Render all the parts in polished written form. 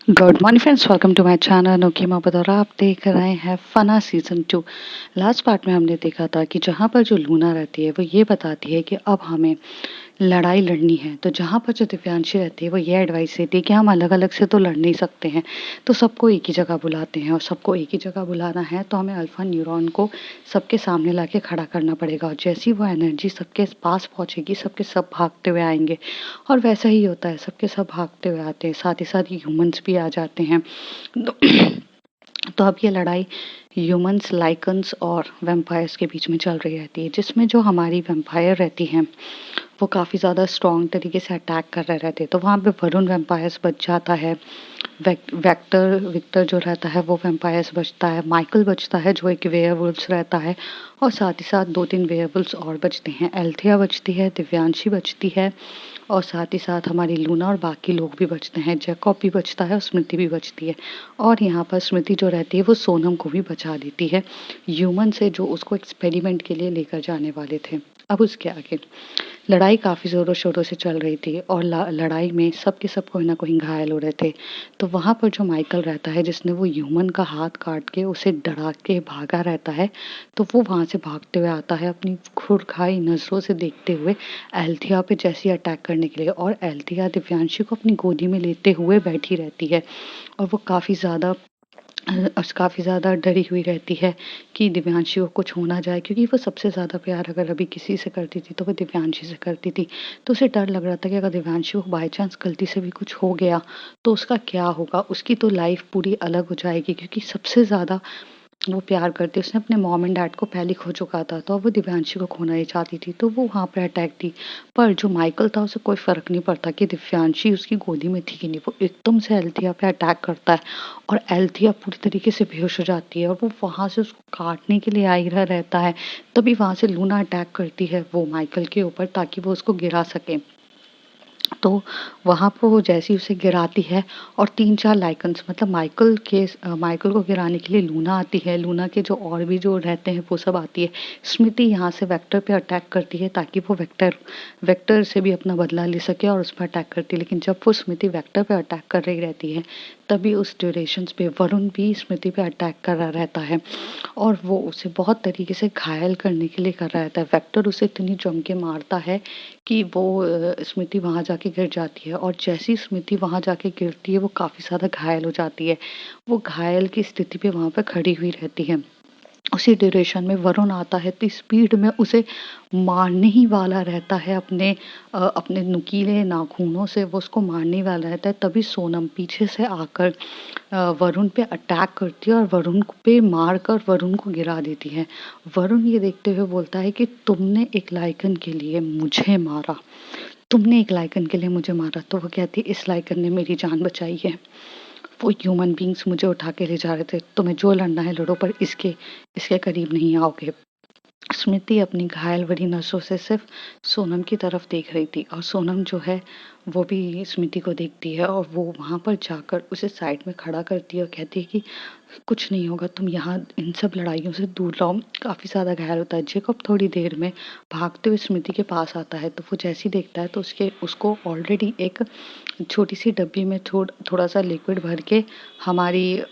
Good morning friends, welcome to my channel नोकीमा बदौरा। आप देख रहे हैं फना सीजन 2। लास्ट पार्ट में हमने देखा था कि जहाँ पर जो लूना रहती है वो ये बताती है कि अब हमें लड़ाई लड़नी है। तो जहाँ पर जो दिव्यांशी रहती है वो ये एडवाइस देती है कि हम अलग अलग से तो लड़ नहीं सकते हैं, तो सबको एक ही जगह बुलाते हैं। और सबको एक ही जगह बुलाना है तो हमें अल्फा न्यूरॉन को सबके सामने लाके खड़ा करना पड़ेगा। और जैसी वो एनर्जी सबके पास पहुंचेगी, सबके सब भागते हुए आएंगे। और वैसा ही होता है, सबके सब भागते हुए आते हैं, साथ ही साथ ह्यूमंस भी आ जाते हैं। तो, तो अब ये लड़ाई ह्यूमंस, लाइकन्स और वैम्पायर्स के बीच में चल रही रहती है, जिसमें जो हमारी वैम्पायर रहती हैं वो काफ़ी ज़्यादा स्ट्रॉन्ग तरीके से अटैक कर रहे रहते हैं। तो वहाँ पे वरुण वैम्पायर्स बच जाता है, वेक्टर विक्टर जो रहता है वो वैम्पायर्स बचता है, माइकल बचता है जो एक वेयरवुल्व्स रहता है, और साथ ही साथ 2-3 वेयरवुल्व्स और बचते हैं। एल्थिया बचती है, दिव्यांशी बचती है, और साथ ही साथ हमारी लूना और बाकी लोग भी बचते हैं। जैकब भी बचता है और स्मृति भी बचती है। और यहाँ पर स्मृति जो रहती है वो सोनम को भी बचा देती है ह्यूमन से, जो उसको एक्सपेरिमेंट के लिए लेकर जाने वाले थे। अब उसके आगे लड़ाई काफ़ी ज़ोरों शोरों से चल रही थी, और लड़ाई में सब के सब कोई ना कोई घायल हो रहे थे। तो वहाँ पर जो माइकल रहता है, जिसने वो ह्यूमन का हाथ काट के उसे डरा के भागा रहता है, तो वो वहाँ से भागते हुए आता है अपनी खुरखाई नज़रों से देखते हुए एल्थिया पे जैसी अटैक करने के लिए। और एल्थिया दिव्यांशी को अपनी गोदी में लेते हुए बैठी रहती है, और वो काफ़ी ज़्यादा डरी हुई रहती है कि दिव्यांशी को कुछ हो ना जाए, क्योंकि वो सबसे ज़्यादा प्यार अगर अभी किसी से करती थी तो वो दिव्यांशी से करती थी। तो उसे डर लग रहा था कि अगर दिव्यांशी को बाय चांस गलती से भी कुछ हो गया तो उसका क्या होगा, उसकी तो लाइफ पूरी अलग हो जाएगी, क्योंकि सबसे ज़्यादा वो प्यार करती है। उसने अपने मॉम एंड डैड को पहले ही खो चुका था, तो अब वो दिव्यांशी को खोना नहीं चाहती थी, तो वो वहाँ पे अटैक थी। पर जो माइकल था उसे कोई फ़र्क नहीं पड़ता कि दिव्यांशी उसकी गोदी में थी कि नहीं। वो एकदम से एल्थिया पे अटैक करता है, और एल्थिया पूरी तरीके से बेहोश हो जाती है, और वो वहाँ से उसको काटने के लिए आ ही रहा रहता है। तभी वहाँ से लूना अटैक करती है वो माइकल के ऊपर, ताकि वो उसको गिरा सके। तो वहाँ पे वो जैसे ही उसे गिराती है, और 3-4 लाइकन्स, मतलब माइकल को गिराने के लिए लूना आती है, लूना के जो और भी जो रहते हैं वो सब आती है। स्मृति यहाँ से वेक्टर पे अटैक करती है ताकि वो वेक्टर से भी अपना बदला ले सके और उस पर अटैक करती है। लेकिन जब वो स्मृति वेक्टर पे अटैक कर रही रहती है, तभी उस ड्यूरेशंस पे वरुण भी स्मृति पे अटैक कर रहा रहता है, और वो उसे बहुत तरीके से घायल करने के लिए कर रहा रहता है। वेक्टर उसे इतनी जम के मारता है कि वो स्मृति वहाँ जाके गिर जाती है, और जैसी स्मृति वहाँ जाके गिरती है वो काफ़ी ज़्यादा घायल हो जाती है। वो घायल की स्थिति पे वहाँ पे खड़ी हुई रहती है। उसी ड्यूरेशन में वरुण आता है तो स्पीड में उसे मारने ही वाला रहता है, अपने नुकीले नाखूनों से वो उसको मारने वाला रहता है। तभी सोनम पीछे से आकर वरुण पे अटैक करती है और वरुण पे मारकर वरुण को गिरा देती है। वरुण ये देखते हुए बोलता है कि तुमने एक लाइकन के लिए मुझे मारा, तुमने एक लाइकन के लिए मुझे मारा। तो वो कहती है इस लाइकन ने मेरी जान बचाई है। वो ह्यूमन बींग्स मुझे उठा के ले जा रहे थे, तुम्हें जो लड़ना है लड़ो, पर इसके इसके करीब नहीं आओगे। स्मृति अपनी घायल भरी नसों से सिर्फ सोनम की तरफ देख रही थी, और सोनम जो है वो भी स्मृति को देखती है, और वो वहाँ पर जाकर उसे साइड में खड़ा करती है और कहती है कि कुछ नहीं होगा, तुम यहाँ इन सब लड़ाइयों से दूर रहो। काफ़ी ज़्यादा घायल होता है जेकब। थोड़ी देर में भागते हुए स्मृति के पास आता है, तो वो जैसे ही देखता है तो उसको ऑलरेडी एक छोटी सी डब्बी में थोड़ा सा लिक्विड भर के हमारी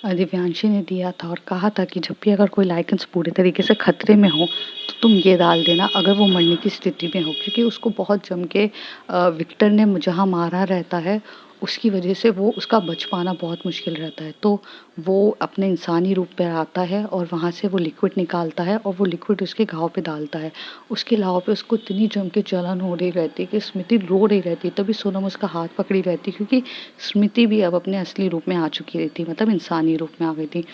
दिव्यांशी ने दिया था, और कहा था कि जब भी अगर कोई लाइकेंस पूरे तरीके से खतरे में हो तो तुम ये डाल देना, अगर वो मरने की स्थिति में हो। क्योंकि उसको बहुत जम के विक्टर ने जहाँ मारा रहता है, उसकी वजह से वो उसका बच पाना बहुत मुश्किल रहता है। तो वो अपने इंसानी रूप में आता है, और वहाँ से वो लिक्विड निकालता है, और वो लिक्विड उसके घाव पे डालता है। उसके घाव पे उसको इतनी जम के जलन हो रही रहती है कि स्मृति रो रही रहती है। तभी सोनम उसका हाथ पकड़ी रहती, क्योंकि स्मृति भी अब अपने असली रूप में आ चुकी रहती, मतलब इंसानी रूप में आ गई थी।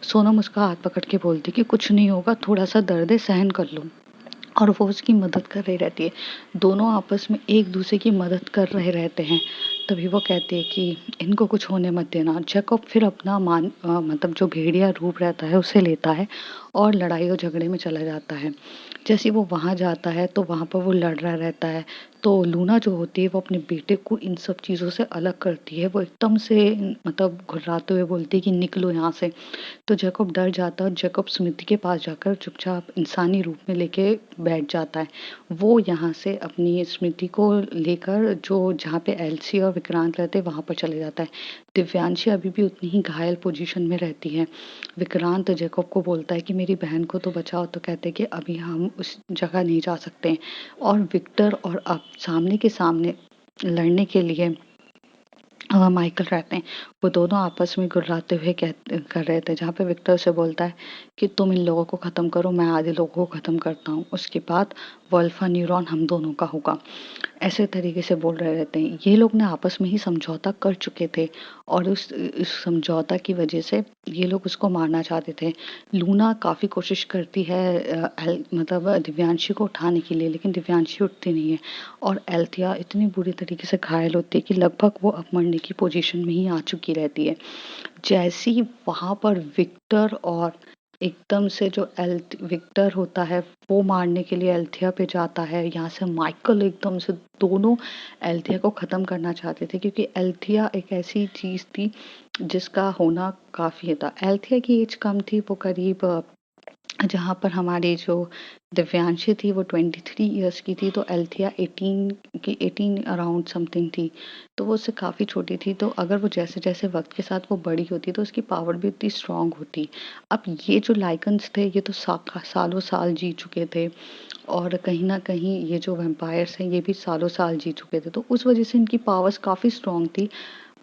सोनम उसका हाथ पकड़ के बोलती कि कुछ नहीं होगा, थोड़ा सा दर्द है, सहन कर लो। और वो उसकी मदद कर रही रहती है। दोनों आपस में एक दूसरे की मदद कर रहे रहते हैं। तभी वो कहते हैं कि इनको कुछ होने मत देना। जैकब फिर अपना मतलब जो भेड़िया रूप रहता है उसे लेता है, और लड़ाई और झगड़े में चला जाता है। जैसे वो वहाँ जाता है तो वहाँ पर वो लड़ रहा रहता है। तो लूना जो होती है वो अपने बेटे को इन सब चीज़ों से अलग करती है। वो एकदम से मतलब घुर्राते हुए बोलती है कि निकलो यहाँ से। तो जैकब डर जाता है, और जैकब स्मिथ के पास जाकर चुपचाप इंसानी रूप में लेके बैठ जाता है। वो यहाँ से अपनी स्मृति को लेकर जो जहाँ पे एल्सी और विक्रांत रहते हैं वहाँ पर चले जाता है। दिव्यांशी अभी भी उतनी ही घायल पोजीशन में रहती है। विक्रांत जैकब को बोलता है कि मेरी बहन को तो बचाओ, तो कहते हैं कि अभी हम उस जगह नहीं जा सकते हैं। और विक्टर और अब सामने के सामने लड़ने के लिए माइकल रहते हैं। वो दोनों आपस में गुर्राते हुए कर रहे थे, जहाँ पे विक्टर से बोलता है कि तुम इन लोगों को ख़त्म करो, मैं आधे लोगों को ख़त्म करता हूँ, उसके बाद वल्फा न्यूरॉन हम दोनों का होगा। ऐसे तरीके से बोल रहे रहते हैं। ये लोग ना आपस में ही समझौता कर चुके थे और उस समझौता की वजह से ये लोग उसको मारना चाहते थे। लूना काफ़ी कोशिश करती है मतलब दिव्यांशी को उठाने के लिए, लेकिन दिव्यांशी उठती नहीं है और एल्थिया इतनी बुरी तरीके से घायल होती है कि लगभग वो अब मरने की पोजीशन में ही आ चुकी रहती है। जैसे ही वहाँ पर विक्टर और एकदम से जो विक्टर होता है वो मारने के लिए एल्थिया पे जाता है, यहाँ से माइकल एकदम से दोनों एल्थिया को ख़त्म करना चाहते थे, क्योंकि एल्थिया एक ऐसी चीज़ थी जिसका होना काफ़ी था। एल्थिया की एज कम थी, वो करीब जहाँ पर हमारी जो दिव्यांशी थी वो 23 इयर्स की थी, तो एल्थिया 18 अराउंड समथिंग थी, तो वो उससे काफ़ी छोटी थी। तो अगर वो जैसे जैसे वक्त के साथ वो बड़ी होती तो उसकी पावर भी इतनी स्ट्रांग होती। अब ये जो लाइकन्स थे ये तो सालों साल जी चुके थे और कहीं ना कहीं ये जो वैम्पायर्स हैं ये भी सालों साल जी चुके थे, तो उस वजह से इनकी पावर्स काफ़ी स्ट्रांग थी।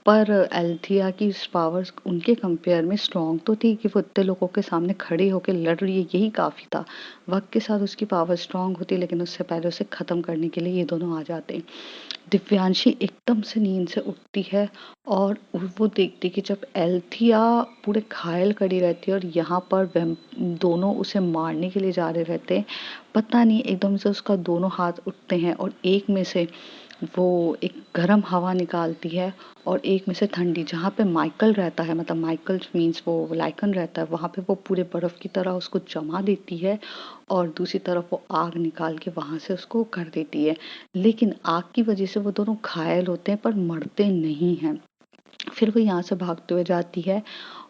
पर एल्थिया की पावर्स उनके कंपेयर में स्ट्रांग तो थी कि वो इतने लोगों के सामने खड़ी होकर लड़ रही है, यही काफ़ी था। वक्त के साथ उसकी पावर स्ट्रांग होती, लेकिन उससे पहले उसे ख़त्म करने के लिए ये दोनों आ जाते। दिव्यांशी एकदम से नींद से उठती है और वो देखती कि जब एल्थिया पूरे घायल खड़ी रहती है और यहाँ पर दोनों उसे मारने के लिए जा रहे रहते हैं, पता नहीं एकदम से उसका दोनों हाथ उठते हैं और एक में से वो एक गर्म हवा निकालती है और एक में से ठंडी। जहाँ पे माइकल रहता है, मतलब माइकल मीन्स वो लाइकन रहता है, वहाँ पे वो पूरे बर्फ की तरह उसको जमा देती है और दूसरी तरफ वो आग निकाल के वहाँ से उसको कर देती है। लेकिन आग की वजह से वो दोनों घायल होते हैं पर मरते नहीं हैं। फिर वो यहाँ से भागते हुए जाती है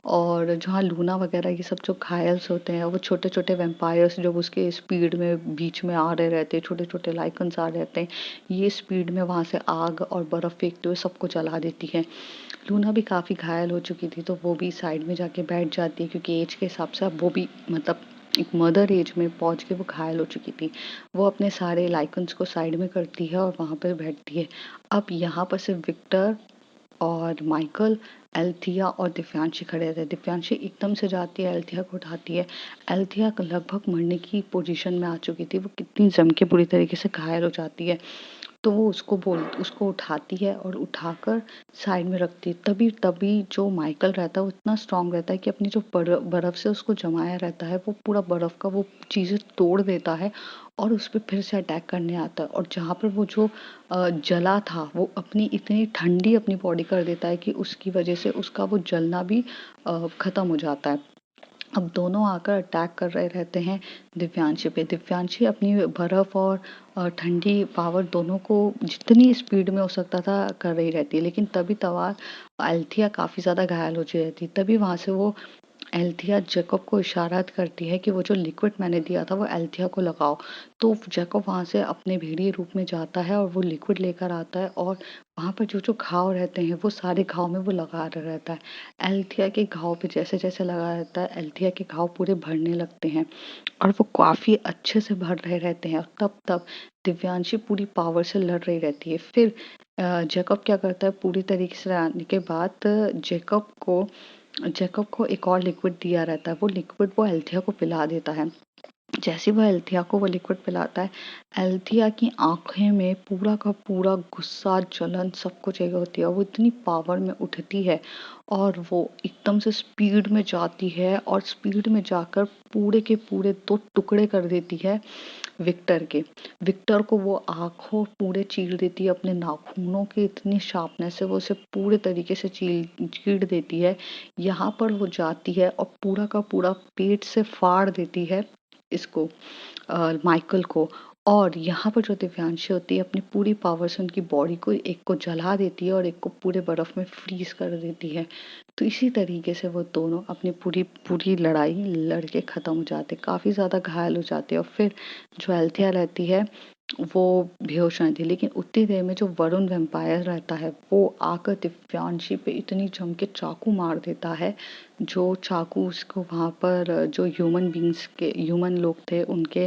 और जहाँ लूना वगैरह ये सब जो घायल्स होते हैं, वो छोटे छोटे वेम्पायर्स जो उसके स्पीड में बीच में आ रहे रहते हैं, छोटे छोटे लाइकन्स आ रहे रहते हैं, ये स्पीड में वहाँ से आग और बर्फ फेंकते हुए सबको जला देती है। लूना भी काफ़ी घायल हो चुकी थी, तो वो भी साइड में जाके बैठ जाती है, क्योंकि एज के हिसाब से अब वो भी मतलब एक मदर एज में पहुंच के वो घायल हो चुकी थी। वो अपने सारे लाइकन्स को साइड में करती है और वहाँ पर बैठती है। अब यहाँ पर सिर्फ विक्टर और माइकल, एल्थिया और दिव्यांशी खड़े रहते हैं। दिव्यांशी एकदम से जाती है, एल्थिया को उठाती है। एल्थिया लगभग मरने की पोजीशन में आ चुकी थी, वो कितनी जम के बुरी तरीके से घायल हो जाती है। तो वो उसको उठाती है और उठाकर साइड में रखती है। तभी तभी जो माइकल रहता है वो इतना स्ट्रांग रहता है कि अपनी जो बर्फ से उसको जमाया रहता है, वो पूरा बर्फ का वो चीज़ें तोड़ देता है और उस पे फिर से अटैक करने आता है। और जहाँ पर वो जो जला था वो अपनी इतनी ठंडी अपनी बॉडी कर देता है कि उसकी वजह से उसका वो जलना भी खत्म हो जाता है। अब दोनों आकर अटैक कर रहे रहते हैं दिव्यांशी पे। दिव्यांशी अपनी बर्फ और ठंडी पावर दोनों को जितनी स्पीड में हो सकता था कर रही रहती है, लेकिन तभी तवार एल्थिया काफ़ी ज़्यादा घायल हो चुकी रहती है। तभी वहाँ से वो एल्थिया जैकब को इशारा करती है कि वो जो लिक्विड मैंने दिया था वो एल्थिया को लगाओ। तो जैकब वहाँ से अपने भेड़िए रूप में जाता है और वो लिक्विड लेकर आता है और वहाँ पर जो जो घाव रहते हैं वो सारे घाव में वो लगा रहा रहता है। एल्थिया के घाव पे जैसे जैसे लगा रहता है, एल्थिया के घाव पूरे भरने लगते हैं और वो काफ़ी अच्छे से भर रहे रहते हैं। और तब तब दिव्यांशी पूरी पावर से लड़ रही रहती है। फिर जैकब क्या करता है, पूरी तरीके से आने के बाद जैकब को एक और लिक्विड दिया रहता है, वो लिक्विड वो एल्थिया को पिला देता है। जैसे वो एल्थिया को वो लिक्विड पिलाता है, एल्थिया की आंखें में पूरा का पूरा गुस्सा, जलन सब कुछ एक होती है। वो इतनी पावर में उठती है और वो एकदम से स्पीड में जाती है और स्पीड में जाकर पूरे के पूरे 2 टुकड़े कर देती है विक्टर के। विक्टर को वो आँखों पूरे चीर देती है, अपने नाखूनों की इतनी शार्पनेस से वो उसे पूरे तरीके से चीर देती है। यहाँ पर वो जाती है और पूरा का पूरा पेट से फाड़ देती है इसको, माइकल को। और यहाँ पर जो दिव्यांशी होती है अपनी पूरी पावर से उनकी बॉडी को एक को जला देती है और एक को पूरे बर्फ में फ्रीज कर देती है। तो इसी तरीके से वो दोनों अपनी पूरी पूरी लड़ाई लड़ के ख़त्म हो जाते, काफ़ी ज़्यादा घायल हो जाते हैं। और फिर जो एल्थिया रहती है वो बेहोश नहीं थी, लेकिन उतनी देर में जो वरुण वैम्पायर रहता है वो आकर दिव्यांशी पे इतनी जम के चाकू मार देता है, जो चाकू उसको वहाँ पर जो ह्यूमन लोग थे उनके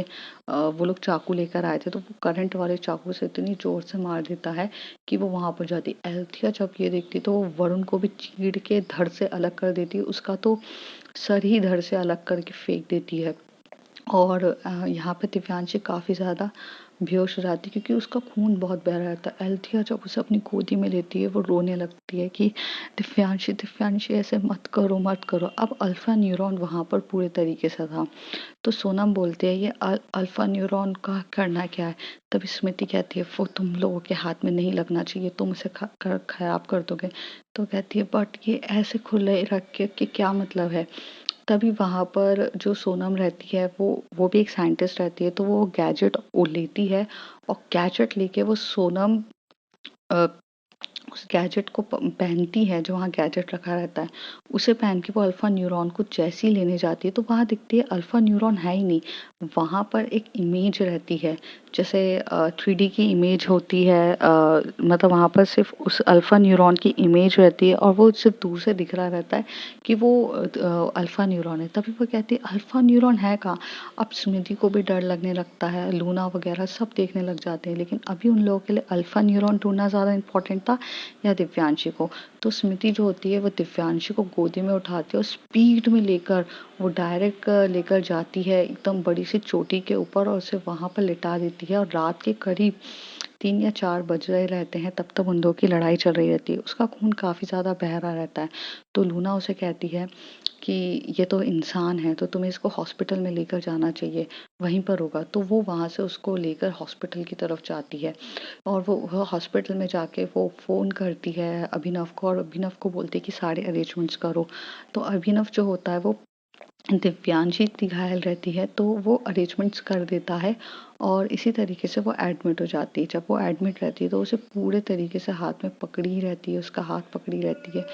वो लोग चाकू लेकर आए थे, तो वो करंट वाले चाकू से इतनी जोर से मार देता है कि वो वहाँ पर जाती। एल्थिया जब ये देखती तो वो वरुण को भी चीड़ के धड़ से अलग कर देती है, उसका तो सर ही धड़ से अलग करके फेंक देती है। और यहाँ पे दिव्यांशी काफ़ी ज़्यादा बेहोश हो जाती है, क्योंकि उसका खून बहुत बह रहा था। एल्थिया जब उसे अपनी गोदी में लेती है वो रोने लगती है कि दिव्यांशी दिव्यांशी ऐसे मत करो मत करो। अब अल्फा न्यूरॉन वहाँ पर पूरे तरीके से था, तो सोनम बोलते हैं ये अल्फा न्यूरॉन का करना क्या है। तभी स्मृति कहती है वो तुम लोगों के हाथ में नहीं लगना चाहिए, तुम उसे खराब कर दोगे। तो कहती है बट ये ऐसे खुले रख के क्या मतलब है। तभी वहाँ पर जो सोनम रहती है वो भी एक साइंटिस्ट रहती है, तो वो गैजेट वो लेती है और गैजेट लेके वो सोनम अ, उस गैजेट को पहनती है, जो वहाँ गैजेट रखा रहता है उसे पहन के वो अल्फा न्यूरॉन को जैसी लेने जाती है तो वहाँ दिखती है अल्फा न्यूरॉन है ही नहीं। वहाँ पर एक इमेज रहती है, जैसे 3D की इमेज होती है, मतलब वहाँ पर सिर्फ उस अल्फा न्यूरॉन की इमेज रहती है और वो सिर्फ दूर से दिख रहा रहता है कि वो अल्फा न्यूरॉन है। तभी वो कहती है अल्फा न्यूरॉन है कहाँ। अब स्मृति को भी डर लगने लगता है, लूना वगैरह सब देखने लग जाते हैं, लेकिन अभी उन लोगों के लिए अल्फा न्यूरॉन ढूंढना ज़्यादा इंपॉर्टेंट था या दिव्यांशी को। तो स्मृति जो होती है वो दिव्यांशी को गोदी में उठाती है और स्पीड में लेकर वो डायरेक्ट लेकर जाती है एकदम बड़ी सी चोटी के ऊपर और उसे वहां पर लिटा देती है। और रात के करीब 3 या 4 बज रहे रहते हैं, तब तक उन दोनों की लड़ाई चल रही रहती है। उसका खून काफी ज्यादा बह रहा रहता है। तो लूना उसे कहती है कि ये तो इंसान है, तो तुम्हें इसको हॉस्पिटल में लेकर जाना चाहिए, वहीं पर होगा। तो वो वहां से उसको लेकर हॉस्पिटल की तरफ जाती है और वो हॉस्पिटल में जाके वो फ़ोन करती है अभिनव को और अभिनव को बोलती है कि सारे अरेंजमेंट्स करो। तो अभिनव जो होता है वो दिव्यांशी इतनी घायल रहती है तो वो अरेंजमेंट्स कर देता है और इसी तरीके से वो एडमिट हो जाती है। जब वो एडमिट रहती है तो उसे पूरे तरीके से हाथ में पकड़ी रहती है, उसका हाथ पकड़ी रहती है,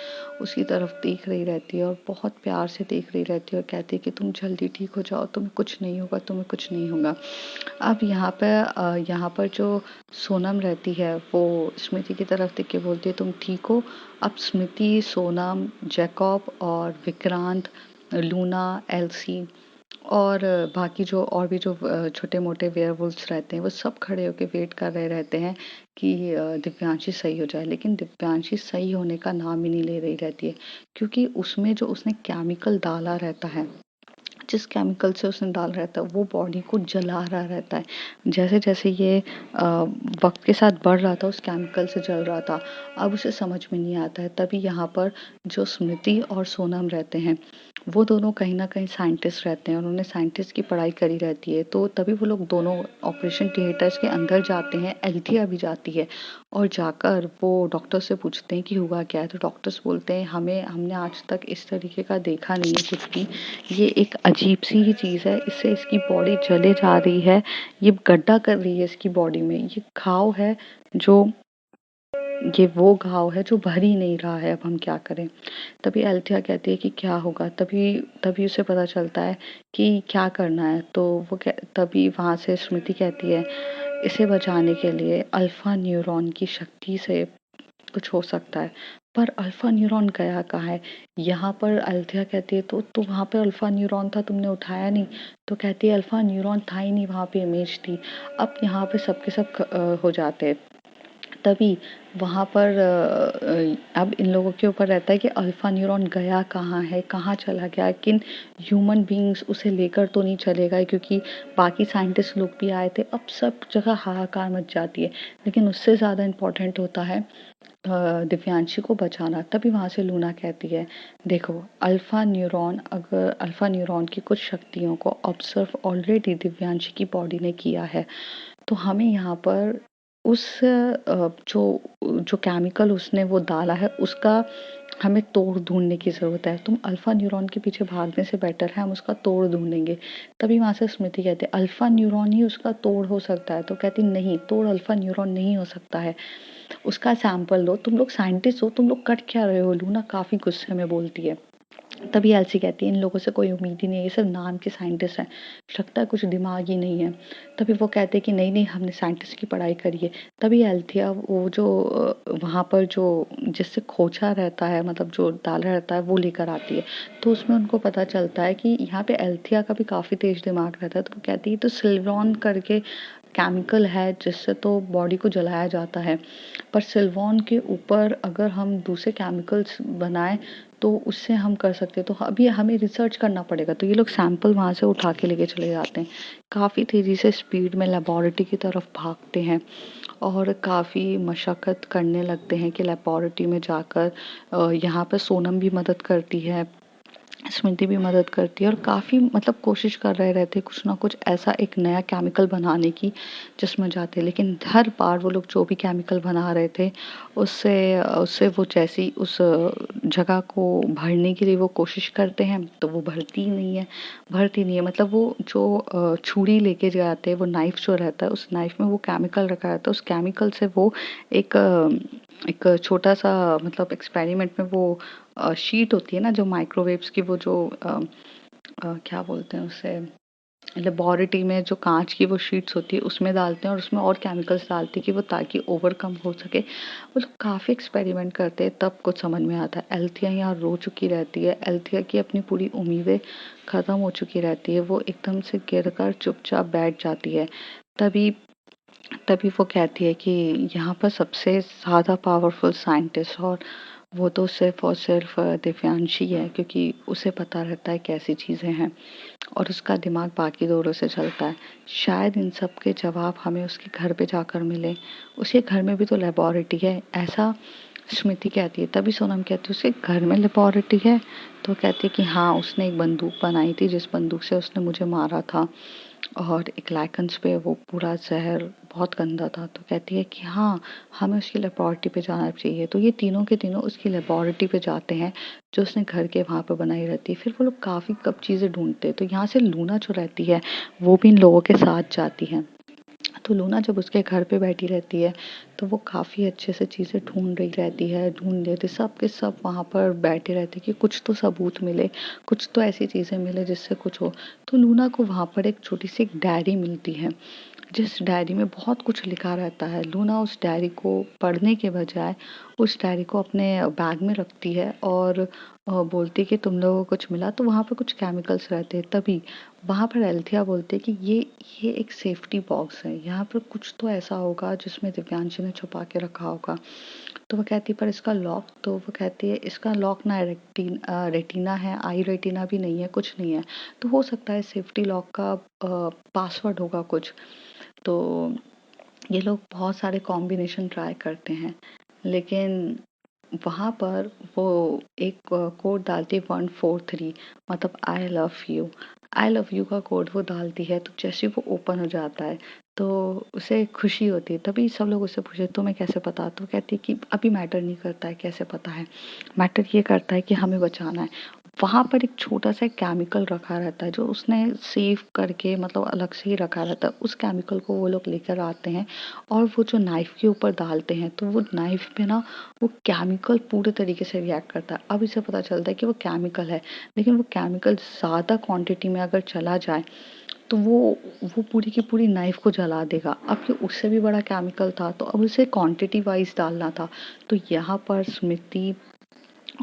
उसकी तरफ देख रही रहती है और बहुत प्यार से देख रही रहती है और कहती है कि तुम जल्दी ठीक हो जाओ, तुम्हें कुछ नहीं होगा, तुम्हें कुछ नहीं होगा। अब यहाँ पर जो सोनम रहती है वो स्मृति की तरफ देख के बोलती है तुम ठीक हो। अब स्मृति, सोनम, जैकब और विक्रांत, लूना, एल्सी और बाकी जो और भी जो छोटे मोटे वेयरवुल्व्स रहते हैं वो सब खड़े होके वेट कर रहे रहते हैं कि दिव्यांशी सही हो जाए। लेकिन दिव्यांशी सही होने का नाम ही नहीं ले रही रहती है, क्योंकि उसमें जो उसने केमिकल डाला रहता है, जिस केमिकल से उसने डाल रहता है वो बॉडी को जला रहा रहता है। जैसे जैसे ये वक्त के साथ बढ़ रहा था उस केमिकल से जल रहा था। अब उसे समझ में नहीं आता है। तभी यहाँ पर जो स्मृति और सोनम रहते हैं वो दोनों कहीं ना कहीं साइंटिस्ट रहते हैं, उन्होंने साइंटिस्ट की पढ़ाई करी रहती है। तो तभी वो लोग दोनों ऑपरेशन थिएटर्स के अंदर जाते हैं, एल्थिया भी जाती है और जाकर वो डॉक्टर से पूछते हैं कि हुआ क्या है। तो डॉक्टर्स बोलते हैं हमने आज तक इस तरीके का देखा नहीं है कुछ भी, ये एक अजीब सी ही चीज़ है, इससे इसकी बॉडी जले जा रही है, ये गड्ढा कर रही है इसकी बॉडी में, ये घाव है जो ये वो घाव है जो भर ही नहीं रहा है, अब हम क्या करें। तभी एल्थिया कहती है कि क्या होगा। तभी तभी उसे पता चलता है कि क्या करना है। तो तभी वहां से स्मृति कहती है इसे बचाने के लिए अल्फा न्यूरॉन की शक्ति से कुछ हो सकता है। पर अल्फा न्यूरॉन गया कहाँ है। यहाँ पर अल्थिया कहती है तो वहां पे अल्फा न्यूरॉन था, तुमने उठाया नहीं। तो कहती है अल्फा न्यूरॉन था ही नहीं, वहां पे इमेज थी। अब यहाँ पे सबके सब हो जाते हैं। तभी वहाँ पर अब इन लोगों के ऊपर रहता है कि अल्फा न्यूरॉन गया कहाँ है, कहाँ चला गया, किन ह्यूमन बींग्स उसे लेकर तो नहीं चले गए, क्योंकि बाकी साइंटिस्ट लोग भी आए थे। अब सब जगह हाहाकार मच जाती है, लेकिन उससे ज़्यादा इम्पोर्टेंट होता है दिव्यांशी को बचाना। तभी वहाँ से लूना कहती है देखो अगर अल्फा न्यूरॉन की कुछ शक्तियों को ऑब्जर्व ऑलरेडी दिव्यांशी की बॉडी ने किया है, तो हमें यहाँ पर उस जो केमिकल उसने वो डाला है उसका हमें तोड़ ढूंढने की ज़रूरत है। तुम अल्फा न्यूरॉन के पीछे भागने से बेटर है हम उसका तोड़ ढूंढेंगे। तभी वहां से स्मृति कहते हैं अल्फा न्यूरॉन ही उसका तोड़ हो सकता है। तो कहती नहीं, तोड़ अल्फा न्यूरॉन नहीं हो सकता है, उसका सैंपल लो। तुम लोग साइंटिस्ट हो, तुम लोग कर क्या रहे हो। लूना काफी गुस्से में बोलती है। तभी एल्सी कहती है इन लोगों से कोई उम्मीद ही नहीं है, ये सब नाम के साइंटिस्ट हैं, लगता है कुछ दिमाग ही नहीं है। तभी वो कहते हैं कि नहीं नहीं हमने साइंटिस्ट की पढ़ाई करी है। तभी एल्थिया वो जो वहाँ पर जो जिससे खोचा रहता है, मतलब जो डाला रहता है वो लेकर आती है। तो उसमें उनको पता चलता है कि यहाँ पे एल्थिया का भी काफ़ी तेज दिमाग रहता है। तो वो कहती है तो सिल्वॉन करके केमिकल है जिससे तो बॉडी को जलाया जाता है, पर सिल्वॉन के ऊपर अगर हम दूसरे केमिकल्स बनाएं तो उससे हम कर सकते हैं। तो अभी हमें रिसर्च करना पड़ेगा। तो ये लोग सैंपल वहाँ से उठा के लेके चले जाते हैं, काफ़ी तेज़ी से स्पीड में लेबोरेटरी की तरफ भागते हैं और काफ़ी मशक्क़त करने लगते हैं कि लेबोरेटरी में जाकर यहाँ पर सोनम भी मदद करती है, स्मृति भी मदद करती है और काफ़ी मतलब कोशिश कर रहे रहते कुछ ना कुछ ऐसा एक नया केमिकल बनाने की जिसमें जाते। लेकिन हर बार वो लोग जो भी केमिकल बना रहे थे उससे उससे वो जैसी उस जगह को भरने के लिए वो कोशिश करते हैं तो वो भरती नहीं है। मतलब वो जो छुरी लेके जाते हैं, वो नाइफ जो रहता है उस नाइफ में वो केमिकल रखा रहता है, उस केमिकल से वो एक एक छोटा सा मतलब एक्सपेरिमेंट में वो शीट होती है ना जो माइक्रोवेव्स की, वो जो क्या बोलते हैं उसे, लेबोरेटरी में जो कांच की वो शीट्स होती है उसमें डालते हैं और उसमें और केमिकल्स डालते हैं कि वो ताकि ओवरकम हो सके। वो लोग काफ़ी एक्सपेरिमेंट करते हैं तब कुछ समझ में आता है। एल्थिया यहाँ रो चुकी रहती है, एल्थिया की अपनी पूरी उम्मीदें ख़त्म हो चुकी रहती है, वो एकदम से गिर कर चुपचाप बैठ जाती है। तभी तभी वो कहती है कि यहाँ पर सबसे ज़्यादा पावरफुल साइंटिस्ट और वो तो सिर्फ और सिर्फ दिव्यांशी है, क्योंकि उसे पता रहता है कैसी चीज़ें हैं और उसका दिमाग बाकी दौरों से चलता है। शायद इन सब के जवाब हमें उसके घर पे जाकर मिले, उसके घर में भी तो लेबोरेटरी है, ऐसा स्मृति कहती है। तभी सोनम कहती है उसके घर में लेबोरेटरी है, तो कहती है कि हाँ उसने एक बंदूक बनाई थी जिस बंदूक से उसने मुझे मारा था और एक लाइकेंस पे वो पूरा जहर बहुत गंदा था। तो कहती है कि हाँ हमें उसकी लेबोरेटरी पे जाना चाहिए। तो ये तीनों के तीनों उसकी लेबोरेटरी पे जाते हैं जो उसने घर के वहाँ पे बनाई रहती है। फिर वो लोग काफ़ी कब चीज़ें ढूंढते हैं। तो यहाँ से लूना जो रहती है वो भी इन लोगों के साथ जाती है। तो लूना जब उसके घर पे बैठी रहती है तो वो काफ़ी अच्छे से चीज़ें ढूंढ रही रहती है, ढूंढ लेते सब के सब वहाँ पर बैठे रहते कि कुछ तो सबूत मिले, कुछ तो ऐसी चीज़ें मिले जिससे कुछ हो। तो लूना को वहाँ पर एक छोटी सी एक डायरी मिलती है जिस डायरी में बहुत कुछ लिखा रहता है। लूना उस डायरी को पढ़ने के बजाय उस डायरी को अपने बैग में रखती है और बोलती है कि तुम लोगों को कुछ मिला, तो वहाँ पर कुछ केमिकल्स रहते हैं। तभी वहाँ पर एल्थिया बोलते हैं कि ये एक सेफ्टी बॉक्स है, यहाँ पर कुछ तो ऐसा होगा जिसमें दिव्यांशी ने छुपा के रखा होगा। तो वो कहती है पर इसका लॉक, तो वो कहती है इसका लॉक ना रेटिना है, आई रेटिना भी नहीं है, कुछ नहीं है। तो हो सकता है सेफ्टी लॉक का पासवर्ड होगा कुछ। तो ये लोग बहुत सारे कॉम्बिनेशन ट्राई करते हैं, लेकिन वहाँ पर वो एक कोड डालती है 143, मतलब आई लव यू का कोड वो डालती है। तो जैसे ही वो ओपन हो जाता है तो उसे खुशी होती है। तभी सब लोग उससे पूछे तुम्हें कैसे पता, तो कहती है कि अभी मैटर नहीं करता है कैसे पता है, मैटर ये करता है कि हमें बचाना है। वहाँ पर एक छोटा सा केमिकल रखा रहता है जो उसने सेव करके मतलब अलग से ही रखा रहता है। उस केमिकल को वो लोग लेकर आते हैं और वो जो नाइफ के ऊपर डालते हैं तो वो नाइफ पे ना वो केमिकल पूरे तरीके से रिएक्ट करता है। अब इसे पता चलता है कि वो केमिकल है, लेकिन वो केमिकल ज़्यादा क्वांटिटी में अगर चला जाए तो वो पूरी की पूरी नाइफ को जला देगा। अब ये उससे भी बड़ा केमिकल था तो अब उसे क्वांटिटी वाइज डालना था। तो यहाँ पर स्मृति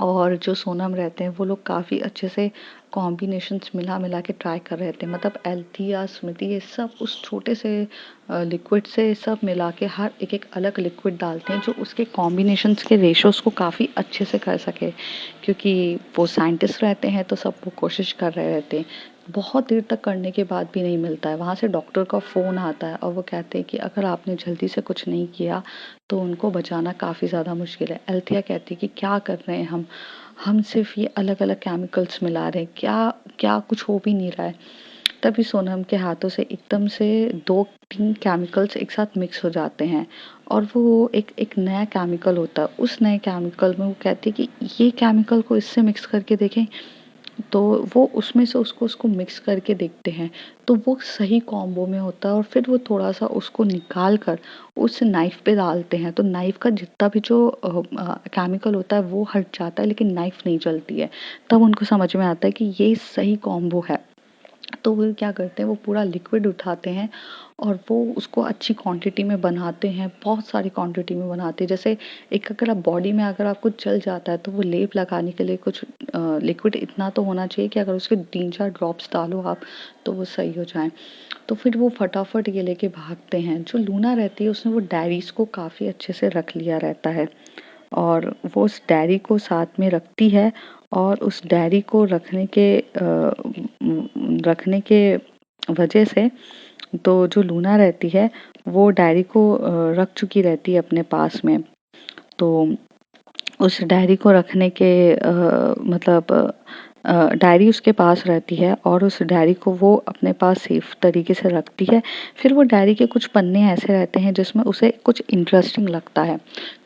और जो सोनम रहते हैं वो लोग काफ़ी अच्छे से कॉम्बिनेशंस मिला मिला के ट्राई कर रहे थे। मतलब एल्थिया, स्मृति, ये सब उस छोटे से लिक्विड से सब मिला के हर एक एक अलग लिक्विड डालते हैं जो उसके कॉम्बिनेशंस के रेशोस को काफ़ी अच्छे से कर सके, क्योंकि वो साइंटिस्ट रहते हैं तो सब वो कोशिश कर रहे रहते हैं। बहुत देर तक करने के बाद भी नहीं मिलता है। वहाँ से डॉक्टर का फ़ोन आता है और वो कहते हैं कि अगर आपने जल्दी से कुछ नहीं किया तो उनको बचाना काफ़ी ज़्यादा मुश्किल है। एल्थिया कहती है कि क्या कर रहे हैं हम सिर्फ ये अलग अलग केमिकल्स मिला रहे हैं, क्या क्या कुछ हो भी नहीं रहा है। तभी सोनम के हाथों से एकदम से 2-3 केमिकल्स एक साथ मिक्स हो जाते हैं और वो एक एक नया केमिकल होता है। उस नए केमिकल में वो कहती है कि ये केमिकल को इससे मिक्स करके देखें, तो वो उसमें से उसको मिक्स करके देखते हैं, तो वो सही कॉम्बो में होता है और फिर वो थोड़ा-सा उसको निकाल कर उस नाइफ़ पे डालते हैं, तो नाइफ़ का जितना भी जो केमिकल होता है वो हट जाता है, लेकिन नाइफ़ नहीं जलती है। तब उनको समझ में आता है कि ये सही कॉम्बो है। तो वो क्या करते हैं, वो पूरा लिक्विड उठाते हैं और वो उसको अच्छी क्वांटिटी में बनाते हैं, बहुत सारी क्वांटिटी में बनाते हैं। जैसे एक अगर आप बॉडी में अगर आपको जल जाता है तो वो लेप लगाने के लिए कुछ लिक्विड इतना तो होना चाहिए कि अगर उसके 3-4 ड्रॉप्स डालो आप तो वो सही हो जाए। तो फिर वो फटाफट ये लेके भागते हैं। जो लूना रहती है उसने वो डायरीज़ को काफ़ी अच्छे से रख लिया रहता है और वो उस डायरी को साथ में रखती है और उस डायरी को रखने के वजह से तो जो लूना रहती है वो डायरी को रख चुकी रहती है अपने पास में। तो उस डायरी को रखने के मतलब डायरी उसके पास रहती है और उस डायरी को वो अपने पास सेफ तरीके से रखती है। फिर वो डायरी के कुछ पन्ने ऐसे रहते हैं जिसमें उसे कुछ इंटरेस्टिंग लगता है।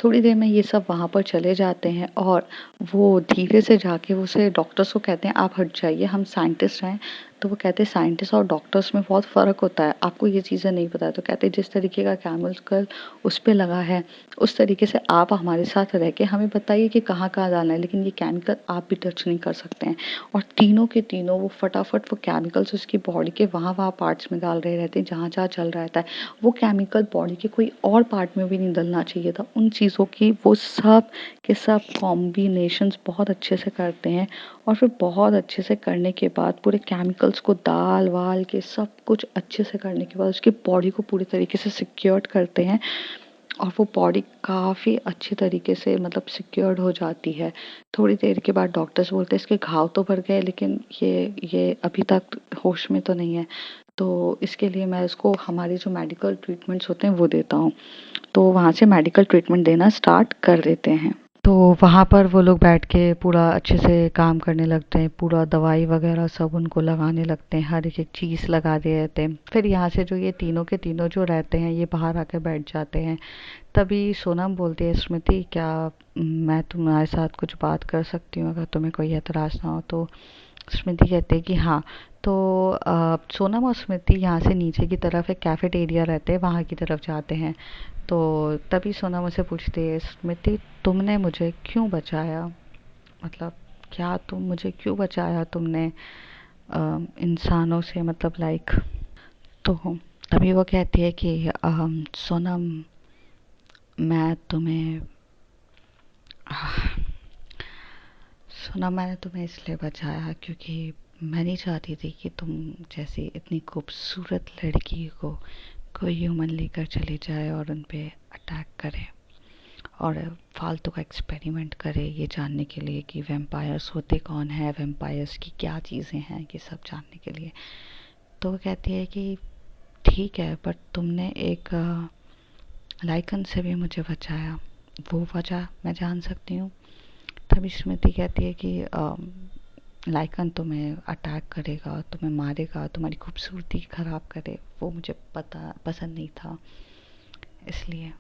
थोड़ी देर में ये सब वहाँ पर चले जाते हैं और वो धीरे से जाके उसे डॉक्टर्स को कहते हैं आप हट जाइए, हम साइंटिस्ट हैं। तो वो कहते हैं साइंटिस्ट और डॉक्टर्स में बहुत फ़र्क होता है, आपको ये चीज़ें नहीं पता है। तो कहते हैं जिस तरीके का केमिकल उस पे लगा है उस तरीके से आप हमारे साथ रह के हमें बताइए कि कहाँ-कहाँ डालना है, लेकिन ये केमिकल आप भी टच नहीं कर सकते हैं। और तीनों के तीनों वो फटाफट वो केमिकल्स उसकी बॉडी के वहाँ-वहाँ पार्ट्स में डाल रहे रहते हैं जहाँ-जहाँ चल रहा रहता है। वो केमिकल बॉडी के कोई और पार्ट में भी नहीं डलना चाहिए था। उन चीज़ों की वो सब के सब कॉम्बिनेशंस बहुत अच्छे से करते हैं और फिर बहुत अच्छे से करने के बाद पूरे केमिकल्स को डाल-वाल के सब कुछ अच्छे से करने के बाद उसकी बॉडी को पूरी तरीके से सिक्योर्ड करते हैं और वो बॉडी काफ़ी अच्छी तरीके से मतलब सिक्योर्ड हो जाती है। थोड़ी देर के बाद डॉक्टर्स बोलते हैं इसके घाव तो भर गए लेकिन ये अभी तक होश में तो नहीं है। तो इसके लिए मैं इसको हमारे जो मेडिकल ट्रीटमेंट्स होते हैं वो देता हूँ। तो वहाँ से मेडिकल ट्रीटमेंट देना स्टार्ट कर देते हैं। तो वहाँ पर वो लोग बैठ के पूरा अच्छे से काम करने लगते हैं, पूरा दवाई वगैरह सब उनको लगाने लगते हैं, हर एक चीज़ लगा दे रहते हैं। फिर यहाँ से जो ये तीनों के तीनों जो रहते हैं ये बाहर आके बैठ जाते हैं। तभी सोनम बोलती है स्मृति क्या मैं तुम्हारे साथ कुछ बात कर सकती हूँ अगर तुम्हें कोई एतराज़ ना हो। तो स्मृति कहती है कि हाँ। तो सोनम और स्मृति यहाँ से नीचे की तरफ एक कैफेटेरिया रहते हैं वहाँ की तरफ जाते हैं। तो तभी सोनम मुझसे पूछती है स्मृति तुमने मुझे क्यों बचाया, मतलब क्या तुम मुझे क्यों बचाया तुमने इंसानों से मतलब लाइक। तो तभी वो कहती है कि सोनम मैं तुम्हें सोनम मैंने तुम्हें इसलिए बचाया क्योंकि मैं नहीं चाहती थी कि तुम जैसी इतनी खूबसूरत लड़की को कोई ह्यूमन लेकर चले जाए और उन पे अटैक करे और फालतू का एक्सपेरिमेंट करे ये जानने के लिए कि वैम्पायर्स होते कौन है, वैम्पायर्स की क्या चीज़ें हैं, ये सब जानने के लिए। तो वो कहती है कि ठीक है बट तुमने एक लाइकन से भी मुझे बचाया, वो वजह मैं जान सकती हूँ। तभी स्मृति कहती है कि लाइकन तुम्हें अटैक करेगा, तुम्हें मारेगा, तुम्हारी खूबसूरती खराब करे, वो मुझे पसंद नहीं था इसलिए।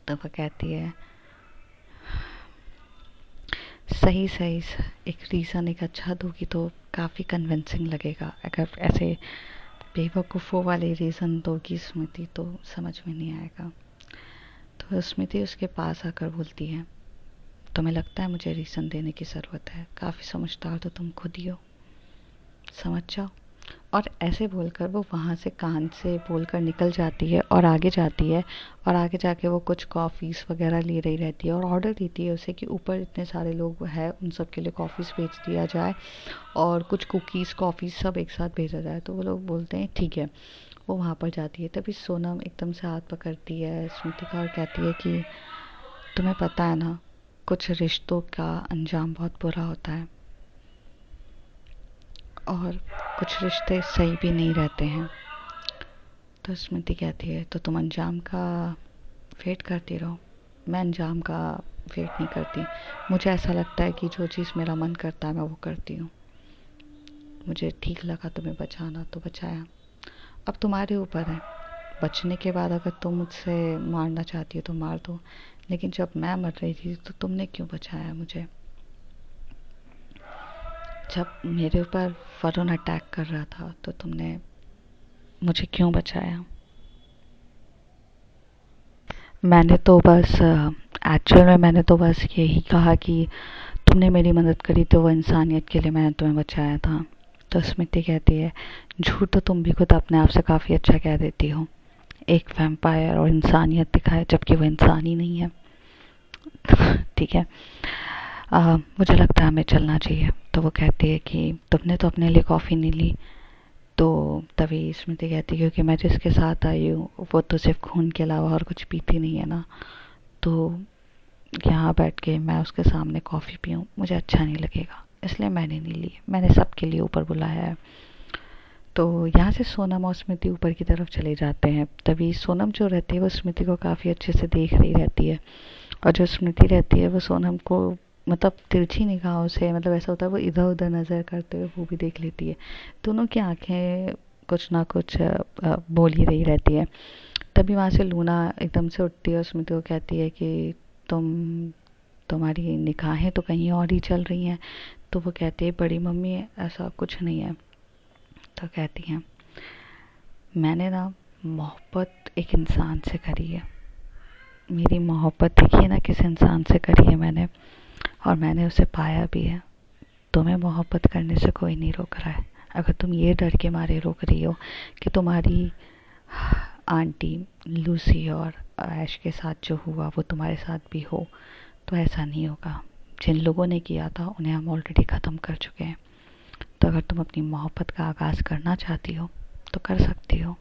तो वह कहती है सही सही एक रीज़न एक अच्छा दोगी तो काफ़ी कन्विंसिंग लगेगा, अगर ऐसे बेवकूफ़ों वाले रीज़न दोगी स्मृति तो समझ में नहीं आएगा। तो स्मृति उसके पास आकर बोलती है तुम्हें लगता है मुझे रीज़न देने की ज़रूरत है, काफ़ी समझदार तो तुम खुद ही हो, समझ जाओ। और ऐसे बोलकर वो वहाँ से कान से बोलकर निकल जाती है और आगे जाती है और आगे जाके वो कुछ कॉफ़ीज़ वगैरह ले रही रहती है और ऑर्डर देती है उसे कि ऊपर इतने सारे लोग हैं उन सब के लिए कॉफ़ीज़ भेज दिया जाए और कुछ कुकीज़ कॉफ़ी सब एक साथ भेजा जाए। तो वो लोग बोलते हैं ठीक है। वो वहाँ पर जाती है तभी सोनम एकदम से हाथ पकड़ती है स्मृति का और कहती है कि तुम्हें पता है ना कुछ रिश्तों का अंजाम बहुत बुरा होता है और कुछ रिश्ते सही भी नहीं रहते हैं। तो स्मृति कहती है तो तुम अंजाम का वेट करती रहो, मैं अंजाम का वेट नहीं करती। मुझे ऐसा लगता है कि जो चीज़ मेरा मन करता है मैं वो करती हूँ। मुझे ठीक लगा तुम्हें बचाना तो बचाया, अब तुम्हारे ऊपर है। बचने के बाद अगर तुम मुझसे मारना चाहती हो तो मार दो, लेकिन जब मैं मर रही थी तो तुमने क्यों बचाया मुझे। जब मेरे ऊपर वरुण अटैक कर रहा था तो तुमने मुझे क्यों बचाया? मैंने तो बस एक्चुअल में मैंने तो बस यही कहा कि तुमने मेरी मदद करी तो वो इंसानियत के लिए मैंने तुम्हें बचाया था। तो स्मृति कहती है, झूठ तो तुम भी खुद अपने आप से काफ़ी अच्छा कह देती हो। एक वैम्पायर और इंसानियत दिखाए जबकि वो इंसान ही नहीं है। ठीक है, मुझे लगता है हमें चलना चाहिए। तो वो कहती है कि तुमने तो अपने लिए कॉफ़ी नहीं ली। तो तभी स्मृति कहती है, क्योंकि मैं जिसके साथ आई हूँ वो तो सिर्फ खून के अलावा और कुछ पीती नहीं है ना, तो यहाँ बैठ के मैं उसके सामने कॉफ़ी पीऊँ मुझे अच्छा नहीं लगेगा, इसलिए मैंने नहीं ली। मैंने सबके लिए ऊपर बुलाया है। तो यहाँ से सोनम और स्मृति ऊपर की तरफ चले जाते हैं। तभी सोनम जो रहती है वो स्मृति को काफ़ी अच्छे से देख रही रहती है, और जो स्मृति रहती है वो सोनम को मतलब तिरछी निगाहों से, मतलब ऐसा होता है वो इधर उधर नज़र करते हुए वो भी देख लेती है। दोनों की आंखें कुछ ना कुछ बोल ही रही रहती है। तभी वहाँ से लूना एकदम से उठती है और स्मृति को कहती है कि तुम्हारी निगाहें तो कहीं और ही चल रही हैं। तो वो कहती है, बड़ी मम्मी ऐसा कुछ नहीं है। तो कहती हैं, मैंने ना मोहब्बत एक इंसान से करी है। मेरी मोहब्बत देखिए ना किस इंसान से करी है मैंने, और मैंने उसे पाया भी है। तुम्हें मोहब्बत करने से कोई नहीं रोक रहा है। अगर तुम ये डर के मारे रोक रही हो कि तुम्हारी आंटी लूसी और ऐश के साथ जो हुआ वो तुम्हारे साथ भी हो, तो ऐसा नहीं होगा। जिन लोगों ने किया था उन्हें हम ऑलरेडी ख़त्म कर चुके हैं। तो अगर तुम अपनी मोहब्बत का आगाज़ करना चाहती हो तो कर सकती हो।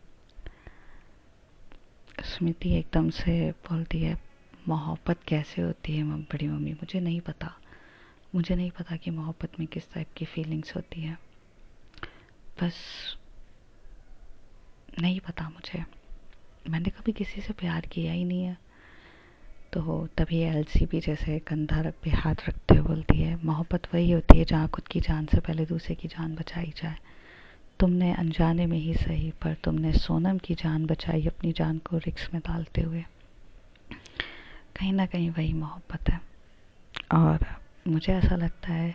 स्मृति एकदम से बोलती है, मोहब्बत कैसे होती है बड़ी मम्मी, मुझे नहीं पता। मुझे नहीं पता कि मोहब्बत में किस टाइप की फीलिंग्स होती है, बस नहीं पता मुझे। मैंने कभी किसी से प्यार किया ही नहीं है। तो तभी एलसी भी जैसे कंधा रख पे हाथ रखते हुए बोलती है, मोहब्बत वही होती है जहाँ खुद की जान से पहले दूसरे की जान बचाई जाए। तुमने अनजाने में ही सही, पर तुमने सोनम की जान बचाई अपनी जान को रिस्क में डालते हुए। कहीं ना कहीं वही मोहब्बत है। और मुझे ऐसा लगता है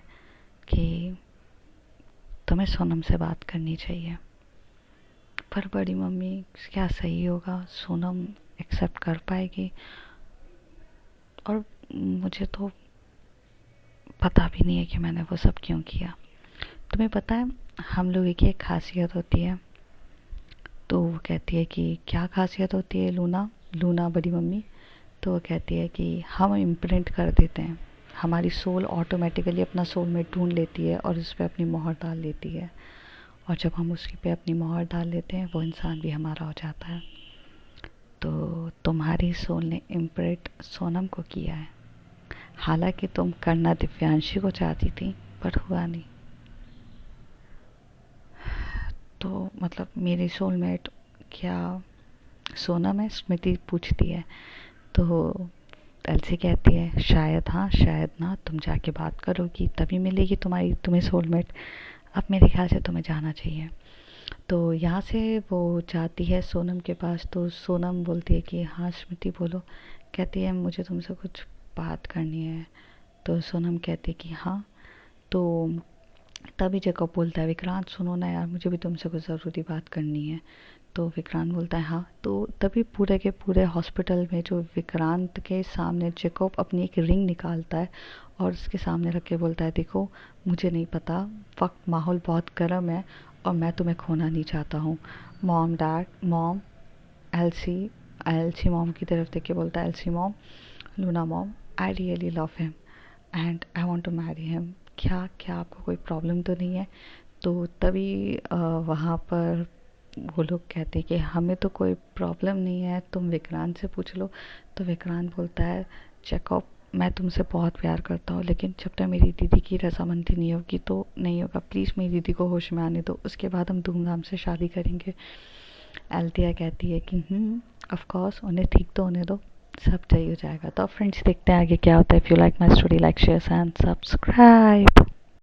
कि तुम्हें सोनम से बात करनी चाहिए। पर बड़ी मम्मी क्या सही होगा, सोनम एक्सेप्ट कर पाएगी? और मुझे तो पता भी नहीं है कि मैंने वो सब क्यों किया। तुम्हें पता है हम लोगों की एक खासियत होती है। तो वो कहती है कि क्या खासियत होती है लूना? लूना बड़ी मम्मी। तो वो कहती है कि हम इम्प्रिंट कर देते हैं। हमारी सोल ऑटोमेटिकली अपना सोलमेट ढूंढ लेती है और उस पर अपनी मोहर डाल लेती है, और जब हम उसकी पे अपनी मोहर डाल लेते हैं वो इंसान भी हमारा हो जाता है। तो तुम्हारी सोल ने इम्प्रिंट सोनम को किया है। हालांकि तुम करना दिव्यांशी को चाहती थी, पर हुआ नहीं। तो मतलब मेरी सोलमेट क्या सोनम है? स्मृति पूछती है। तो एलसी कहती है, शायद हाँ शायद ना, तुम जाके बात करोगी तभी मिलेगी तुम्हें सोलमेट। अब मेरे ख्याल से तुम्हें जाना चाहिए। तो यहाँ से वो जाती है सोनम के पास। तो सोनम बोलती है कि हाँ स्मृति बोलो। कहती है, मुझे तुमसे कुछ बात करनी है। तो सोनम कहती है कि हाँ। तो तभी जैकब बोलता है, विक्रांत सुनो ना यार, मुझे भी तुमसे कुछ ज़रूरी बात करनी है। तो विक्रांत बोलता है हाँ। तो तभी पूरे के पूरे हॉस्पिटल में जो विक्रांत के सामने जैकब अपनी एक रिंग निकालता है और उसके सामने रख के बोलता है, देखो मुझे नहीं पता, वक्त माहौल बहुत गर्म है और मैं तुम्हें खोना नहीं चाहता हूँ। Mom dad mom Elsie Elsie mom की तरफ देख के बोलता है, Elsie mom Luna mom, I really love him and I want to marry him. क्या क्या आपको कोई प्रॉब्लम तो नहीं है? तो तभी वहाँ पर वो लोग कहते हैं कि हमें तो कोई प्रॉब्लम नहीं है, तुम विक्रांत से पूछ लो। तो विक्रांत बोलता है, जैकब मैं तुमसे बहुत प्यार करता हूँ, लेकिन जब तक मेरी दीदी की रजामंदी नहीं होगी तो नहीं होगा। प्लीज़ मेरी दीदी को होश में आने दो, उसके बाद हम धूमधाम से शादी करेंगे। एल्तिया कहती है कि ऑफ कोर्स, उन्हें ठीक तो होने दो, सब सही हो जाएगा। तो फ्रेंड्स देखते हैं आगे क्या होता है। If you like my story, like share and subscribe.